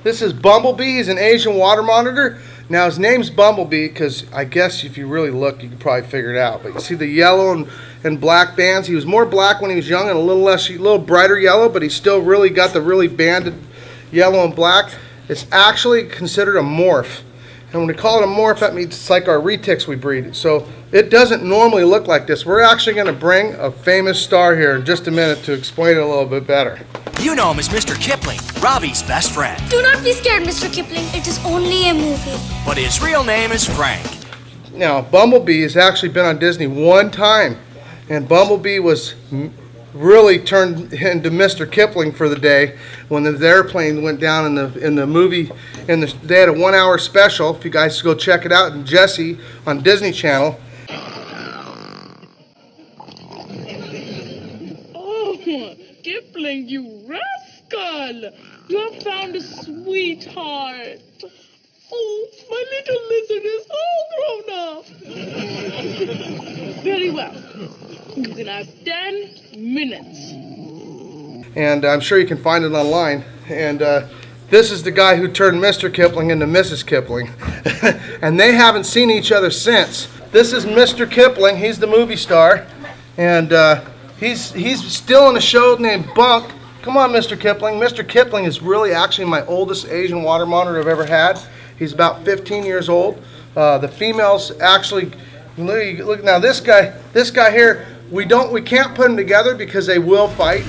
This is Bumblebee. He's an Asian water monitor. Now his name's Bumblebee because I guess if you really look, you can probably figure it out. But you see the yellow and black bands. He was more black when he was young and a little brighter yellow, but he's still really got the really banded yellow and black. It's actually considered a morph. And when we call it a morph, that means it's like our retics we breed. So it doesn't normally look like this. We're actually going to bring a famous star here in just a minute to explain it a little bit better. You know him as Mr. Kipling, Robbie's best friend. Do not be scared, Mr. Kipling. It is only a movie. But his real name is Frank. Now, Bumblebee has actually been on Disney one time. And Bumblebee was really turned into Mr. Kipling for the day when the airplane went down in the movie. They had a 1 hour special. If you guys go check it out, and Jesse on Disney Channel. Oh, Kipling, you rascal! You have found a sweetheart. Oh, my little lizard is all grown up. Very well. You can have 10 minutes. And I'm sure you can find it online. And this is the guy who turned Mr. Kipling into Mrs. Kipling. And they haven't seen each other since. This is Mr. Kipling. He's the movie star. And he's still in a show named Bunk. Come on, Mr. Kipling. Mr. Kipling is really actually my oldest Asian water monitor I've ever had. He's about 15 years old. The females actually, look now, this guy here, we can't put them together because they will fight.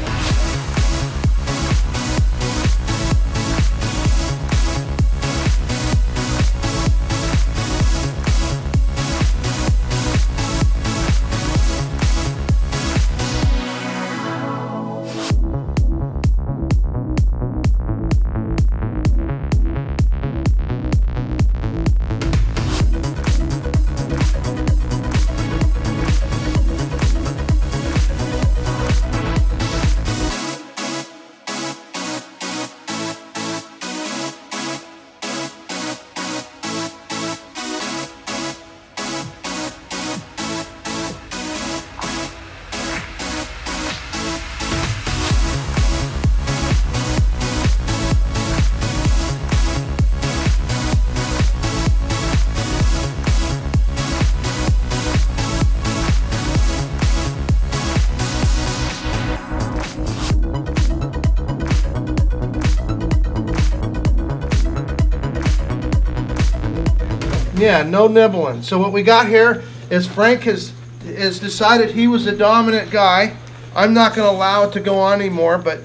Yeah, no nibbling. So what we got here is Frank has decided he was the dominant guy. I'm not going to allow it to go on anymore, but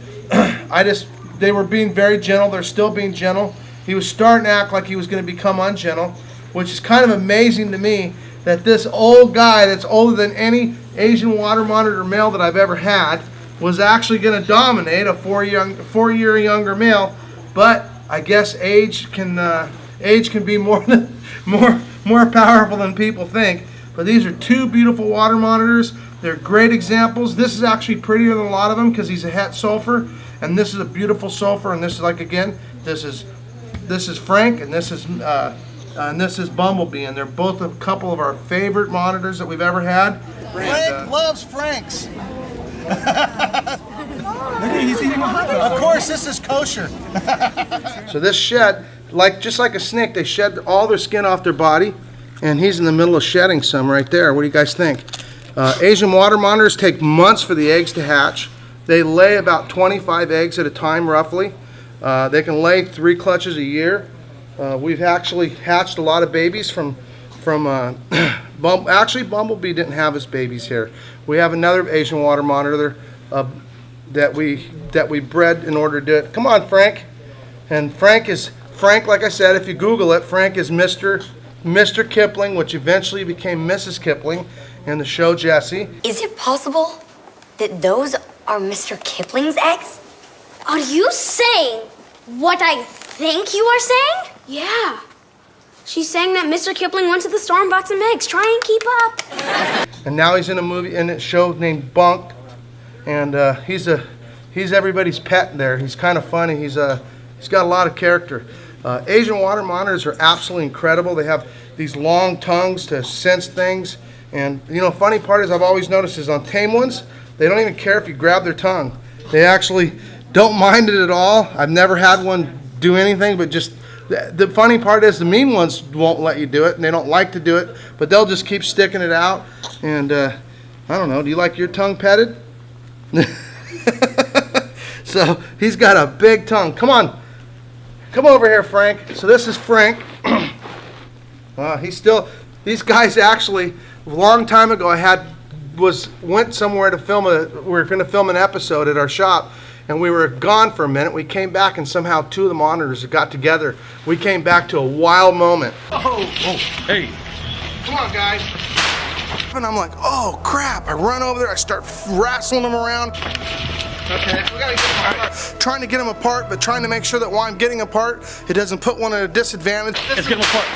they were being very gentle. They're still being gentle. He was starting to act like he was going to become ungentle, which is kind of amazing to me that this old guy that's older than any Asian water monitor male that I've ever had was actually going to dominate a 4-year younger male. But I guess age can be more powerful than people think. But these are two beautiful water monitors. They're great examples. This is actually prettier than a lot of them because he's a het sulfur, and this is a beautiful sulfur. And this is like, again, this is Frank, and this is Bumblebee, and they're both a couple of our favorite monitors that we've ever had. Frank loves Franks. Of course, this is kosher. So this shed, just like a snake, they shed all their skin off their body, and he's in the middle of shedding some right there. What do you guys think? Asian water monitors take months for the eggs to hatch. They lay about 25 eggs at a time, roughly. They can lay 3 clutches a year. We've actually hatched a lot of babies from actually Bumblebee didn't have his babies here. We have another Asian water monitor that we bred in order to do it. Come on, Frank. And Frank, like I said, if you Google it, Frank is Mr. Kipling, which eventually became Mrs. Kipling in the show Jessie. Is it possible that those are Mr. Kipling's eggs? Are you saying what I think you are saying? Yeah. She's saying that Mr. Kipling went to the store and bought some eggs. Try and keep up. And now he's in a show named Bunk, and he's everybody's pet there. He's kind of funny. He's got a lot of character. Asian water monitors are absolutely incredible. They have these long tongues to sense things. And funny part is I've always noticed is on tame ones, they don't even care if you grab their tongue. They actually don't mind it at all. I've never had one do anything, but just the funny part is the mean ones won't let you do it, and they don't like to do it, but they'll just keep sticking it out. And I don't know, do you like your tongue petted? So he's got a big tongue. Come on, come over here, Frank. So this is Frank. These guys actually, a long time ago, went somewhere to film we were going to film an episode at our shop, and we were gone for a minute. We came back, and somehow two of the monitors got together. We came back to a wild moment. Oh, hey. Come on, guys. And I'm like, oh, crap. I run over there. I start wrestling them around. Okay, we gotta get them apart. Trying to get them apart, but trying to make sure that while I'm getting apart, it doesn't put one at a disadvantage. Let's get them apart.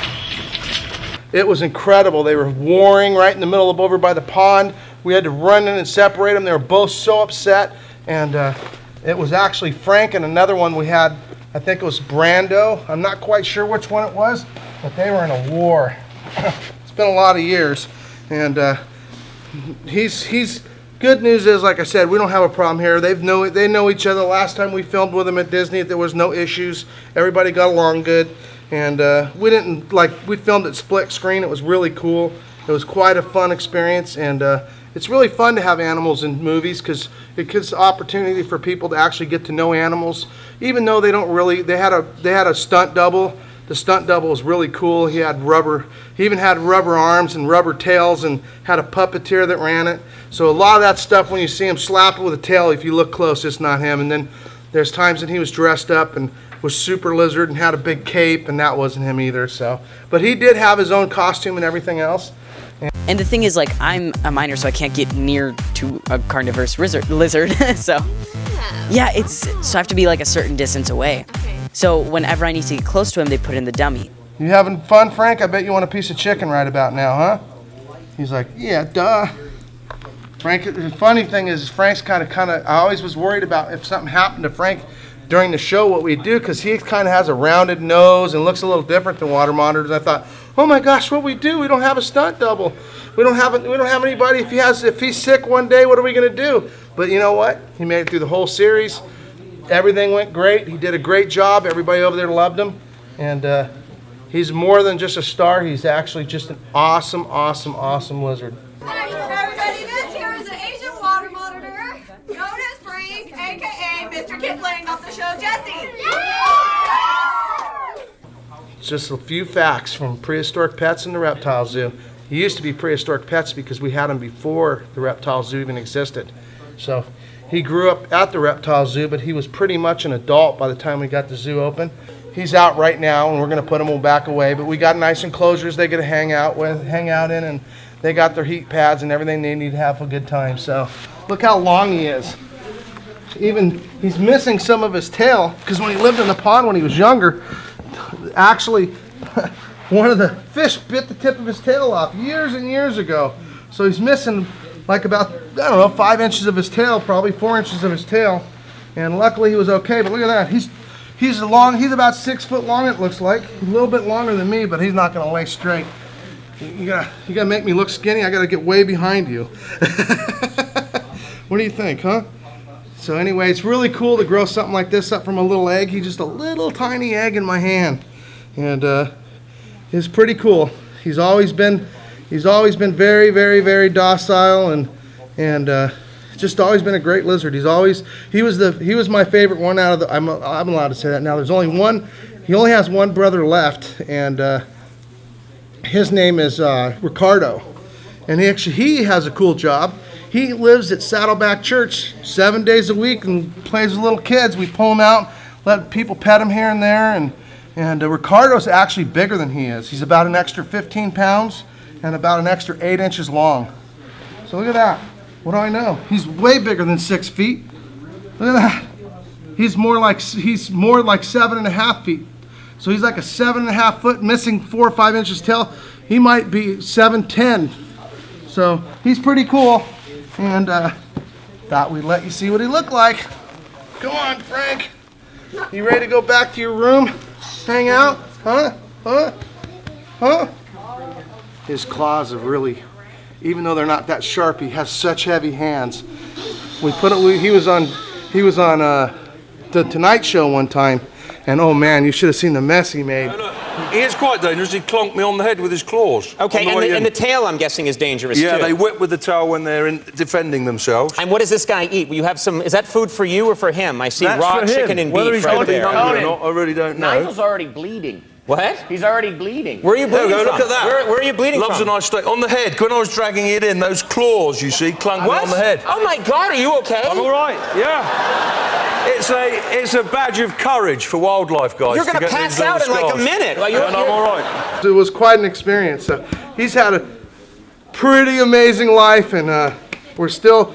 It was incredible. They were warring right in the middle of over by the pond. We had to run in and separate them. They were both so upset. And it was actually Frank and another one we had, I think it was Brando. I'm not quite sure which one it was, but they were in a war. It's been a lot of years. And he's good news is, like I said, we don't have a problem here. They know each other. Last time we filmed with them at Disney, there was no issues. Everybody got along good. And we filmed it split screen. It was really cool. It was quite a fun experience, and it's really fun to have animals in movies because it gives the opportunity for people to actually get to know animals, even though they don't really. They had a stunt double. The stunt double was really cool. He even had rubber arms and rubber tails, and had a puppeteer that ran it. So a lot of that stuff, when you see him slap it with a tail, if you look close, it's not him. And then there's times that he was dressed up and was super lizard and had a big cape, and that wasn't him either. So, but he did have his own costume and everything else. And the thing is, like, I'm a minor, so I can't get near to a carnivorous lizard. So, yeah, so I have to be like a certain distance away. Okay. So whenever I need to get close to him, they put in the dummy. You having fun, Frank? I bet you want a piece of chicken right about now, huh? He's like, yeah, duh. Frank, the funny thing is, Frank's kind of, I always was worried about if something happened to Frank during the show, what we do, because he kind of has a rounded nose and looks a little different than water monitors. I thought, oh my gosh, what we do? We don't have a stunt double. We don't have anybody. If he's sick one day, what are we gonna do? But you know what? He made it through the whole series. Everything went great. He did a great job. Everybody over there loved him, and he's more than just a star. He's actually just an awesome, awesome, awesome lizard. Everybody, this here is an Asian water monitor known as Frank, aka Mr. Kipling of the show Jessie. Just a few facts from Prehistoric Pets and the Reptile Zoo. He used to be Prehistoric Pets because we had him before the Reptile Zoo even existed. So he grew up at the Reptile Zoo, but he was pretty much an adult by the time we got the zoo open. He's out right now, and we're going to put him back away. But we got nice enclosures they get to hang out in, and they got their heat pads and everything they need to have a good time. So look how long he is. He's missing some of his tail because when he lived in the pond when he was younger, actually, one of the fish bit the tip of his tail off years and years ago. So he's missing like about, 5 inches of his tail, probably 4 inches of his tail. And luckily he was okay, but look at that. He's about 6 foot long, it looks like. A little bit longer than me, but he's not gonna lay straight. You gotta make me look skinny. I gotta get way behind you. What do you think, huh? So anyway, it's really cool to grow something like this up from a little egg. He's just a little tiny egg in my hand, and it's pretty cool. He's always been very, very, very docile, and just always been a great lizard. He was my favorite one out of the. I'm allowed to say that now. There's only one. He only has one brother left, and his name is Ricardo, and he has a cool job. He lives at Saddleback Church 7 days a week and plays with little kids. We pull him out, let people pet him here and there, and Ricardo's actually bigger than he is. He's about an extra 15 pounds and about an extra 8 inches long. So look at that. What do I know? He's way bigger than 6 feet. Look at that. He's more like 7.5 feet. So he's like a 7.5 foot, missing 4 or 5 inches tail. He might be 7'10". So he's pretty cool. And thought we'd let you see what he looked like. Come on, Frank. You ready to go back to your room? Hang out? Huh? His claws have really, even though they're not that sharp, he has such heavy hands. He was on the Tonight Show one time, And oh man, you should have seen the mess he made. He is quite dangerous. He clonked me on the head with his claws. Okay, and the tail, I'm guessing, is dangerous too. Yeah, they whip with the tail when they're defending themselves. And what does this guy eat? You have some. Is that food for you or for him? I see That's raw for him. chicken and Whether beef he's right gonna be there. hungry or not, I really don't know. Nigel's already bleeding. What? He's already bleeding. Where are you bleeding There we go, from? look at that. Where are you bleeding Loves from? a nice steak. On the head. When I was dragging it in, those claws, you see, clung me What? on the head. Oh my God, are you okay? I'm all right, yeah. It's a badge of courage for wildlife guys. You're going to get pass these out in like a scars. minute. Well, And I'm all right. It was quite an experience. So he's had a pretty amazing life, and we're still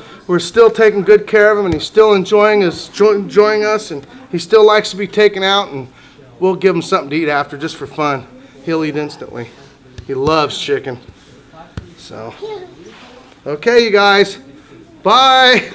taking good care of him, and he's still enjoying us, and he still likes to be taken out, and we'll give him something to eat after just for fun. He'll eat instantly. He loves chicken. So, okay, you guys, bye.